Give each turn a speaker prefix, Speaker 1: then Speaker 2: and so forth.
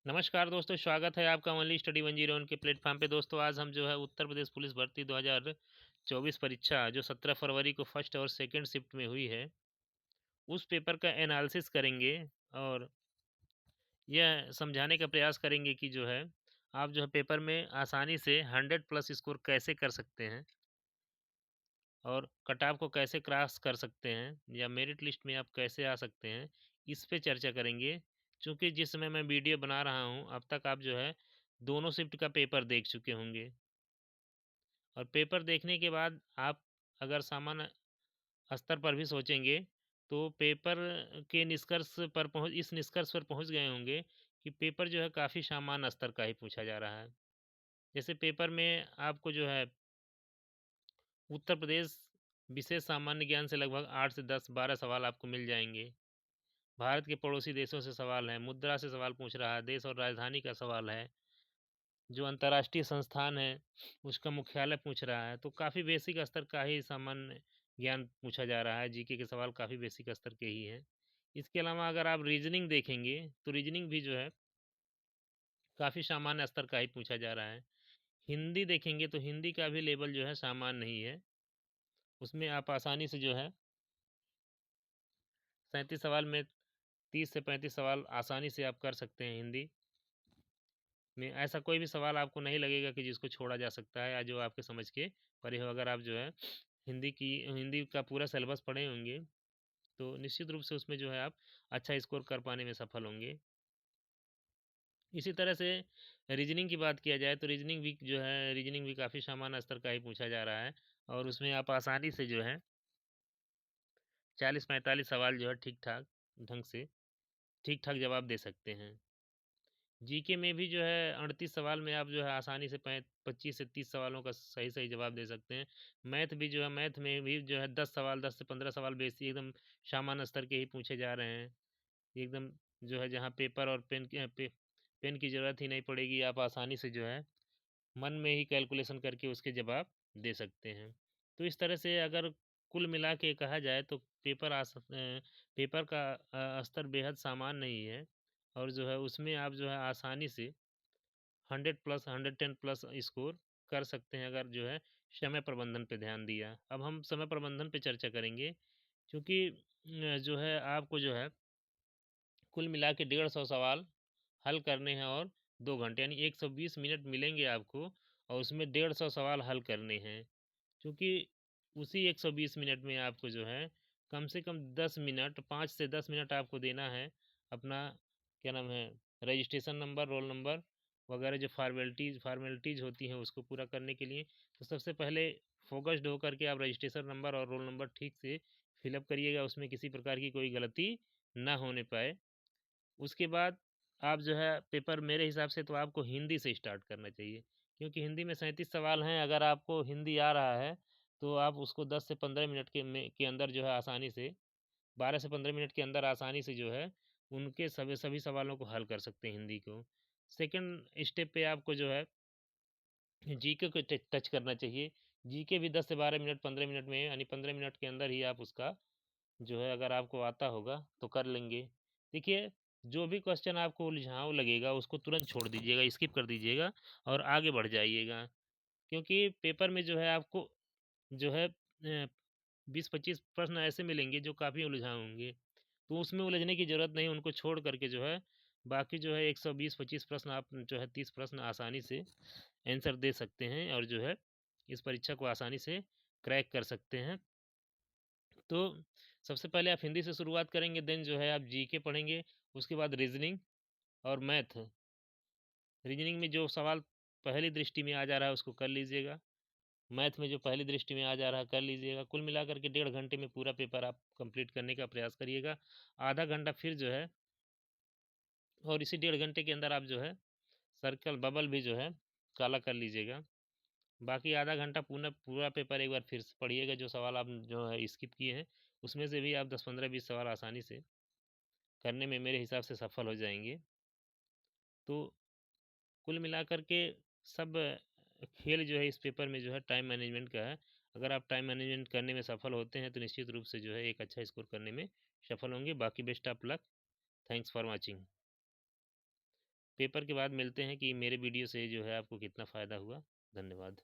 Speaker 1: नमस्कार दोस्तों, स्वागत है आपका ओनली स्टडी 101 के प्लेटफॉर्म पे। दोस्तों आज हम जो है उत्तर प्रदेश पुलिस भर्ती 2024 परीक्षा जो 17 फरवरी को फर्स्ट और सेकंड शिफ्ट में हुई है, उस पेपर का एनालिसिस करेंगे और यह समझाने का प्रयास करेंगे कि जो है आप जो है पेपर में आसानी से 100 प्लस स्कोर कैसे कर सकते हैं और कट ऑफ को कैसे क्रॉस कर सकते हैं या मेरिट लिस्ट में आप कैसे आ सकते हैं, इस पे चर्चा करेंगे। क्योंकि जिस समय मैं वीडियो बना रहा हूँ अब तक आप जो है दोनों शिफ्ट का पेपर देख चुके होंगे और पेपर देखने के बाद आप अगर सामान्य स्तर पर भी सोचेंगे तो पेपर के निष्कर्ष पर पहुँच इस निष्कर्ष पर पहुँच गए होंगे कि पेपर जो है काफ़ी सामान्य स्तर का ही पूछा जा रहा है। जैसे पेपर में आपको जो है उत्तर प्रदेश विशेष सामान्य ज्ञान से लगभग 8 से 10 12 सवाल आपको मिल जाएंगे। भारत के पड़ोसी देशों से सवाल है, मुद्रा से सवाल पूछ रहा है, देश और राजधानी का सवाल है, जो अंतर्राष्ट्रीय संस्थान है उसका मुख्यालय पूछ रहा है। तो काफ़ी बेसिक स्तर का ही सामान्य ज्ञान पूछा जा रहा है। जीके के सवाल काफ़ी बेसिक स्तर के ही हैं। इसके अलावा अगर आप रीजनिंग देखेंगे तो रीजनिंग भी जो है काफ़ी सामान्य स्तर का ही पूछा जा रहा है। हिंदी देखेंगे तो हिंदी का भी लेवल जो है सामान्य नहीं है, उसमें आप आसानी से जो है 37 सवाल में 30 से 35 सवाल आसानी से आप कर सकते हैं। हिंदी में ऐसा कोई भी सवाल आपको नहीं लगेगा कि जिसको छोड़ा जा सकता है या जो आपके समझ के परे हो। अगर आप जो है हिंदी का पूरा सिलेबस पढ़े होंगे तो निश्चित रूप से उसमें जो है आप अच्छा स्कोर कर पाने में सफल होंगे। इसी तरह से रीजनिंग की बात किया जाए तो रीजनिंग भी काफ़ी सामान्य स्तर का ही पूछा जा रहा है और उसमें आप आसानी से जो है 40-45 सवाल जो है ठीक ठाक ढंग से ठीक ठाक जवाब दे सकते हैं। जीके में भी जो है 38 सवाल में आप जो है आसानी से 25 से 30 सवालों का सही सही जवाब दे सकते हैं। मैथ में भी जो है 10 से 15 सवाल बेसिक एकदम सामान्य स्तर के ही पूछे जा रहे हैं। एकदम जो है जहाँ पेपर और पेन की ज़रूरत ही नहीं पड़ेगी, आप आसानी से जो है मन में ही कैलकुलेशन करके उसके जवाब दे सकते हैं। तो इस तरह से अगर कुल मिला के कहा जाए तो पेपर का स्तर बेहद सामान्य नहीं है और जो है उसमें आप जो है आसानी से 100 प्लस 110 प्लस स्कोर कर सकते हैं अगर जो है समय प्रबंधन पे ध्यान दिया। अब हम समय प्रबंधन पे चर्चा करेंगे क्योंकि जो है आपको जो है कुल मिला के 150 सवाल हल करने हैं और 2 घंटे यानी 120 मिनट मिलेंगे आपको और उसमें 150 सवाल हल करने हैं। क्योंकि उसी 120 मिनट में आपको जो है कम से कम 10 मिनट 5 से 10 मिनट आपको देना है अपना क्या नाम है रजिस्ट्रेशन नंबर, रोल नंबर वगैरह जो फॉर्मेलिटीज़ होती हैं उसको पूरा करने के लिए। तो सबसे पहले फोकस्ड होकर के आप रजिस्ट्रेशन नंबर और रोल नंबर ठीक से फिलअप करिएगा, उसमें किसी प्रकार की कोई गलती ना होने पाए। उसके बाद आप जो है पेपर मेरे हिसाब से तो आपको हिंदी से स्टार्ट करना चाहिए, क्योंकि हिंदी में 37 सवाल हैं। अगर आपको हिंदी आ रहा है तो आप उसको 10 से 15 मिनट के अंदर जो है आसानी से 12 से 15 मिनट के अंदर आसानी से जो है उनके सभी सभी सवालों को हल कर सकते हैं हिंदी को। सेकंड स्टेप पे आपको जो है जीके को टच करना चाहिए। जीके भी 10 से 12 मिनट 15 मिनट में यानी 15 मिनट के अंदर ही आप उसका जो है अगर आपको आता होगा तो कर लेंगे। देखिए, जो भी क्वेश्चन आपको उलझाऊ लगेगा उसको तुरंत छोड़ दीजिएगा, स्किप कर दीजिएगा और आगे बढ़ जाइएगा। क्योंकि पेपर में जो है आपको जो है 20-25 प्रश्न ऐसे मिलेंगे जो काफ़ी उलझाऊ होंगे, तो उसमें उलझने की ज़रूरत नहीं, उनको छोड़ करके जो है बाकी जो है 120-25 प्रश्न आप जो है 30 प्रश्न आसानी से आंसर दे सकते हैं और जो है इस परीक्षा को आसानी से क्रैक कर सकते हैं। तो सबसे पहले आप हिंदी से शुरुआत करेंगे, देन जो है आप जीके पढ़ेंगे, उसके बाद रीजनिंग और मैथ। रीजनिंग में जो सवाल पहली दृष्टि में आ जा रहा है उसको कर लीजिएगा, मैथ में जो पहली दृष्टि में आ जा रहा है कर लीजिएगा। कुल मिलाकर के 1.5 घंटे में पूरा पेपर आप कंप्लीट करने का प्रयास करिएगा। आधा घंटा फिर जो है और इसी 1.5 घंटे के अंदर आप जो है सर्कल बबल भी जो है काला कर लीजिएगा। बाकी आधा घंटा पूरा पूरा पेपर एक बार फिर से पढ़िएगा, जो सवाल आप जो है स्किप किए हैं उसमें से भी आप 10-15-20 सवाल आसानी से करने में मेरे हिसाब से सफल हो जाएंगे। तो कुल मिलाकर के सब खेल जो है इस पेपर में जो है टाइम मैनेजमेंट का है। अगर आप टाइम मैनेजमेंट करने में सफल होते हैं तो निश्चित रूप से जो है एक अच्छा स्कोर करने में सफल होंगे। बाकी best of luck. Thanks for watching. Paper के बाद मिलते हैं कि मेरे वीडियो से जो है आपको कितना फ़ायदा हुआ। धन्यवाद।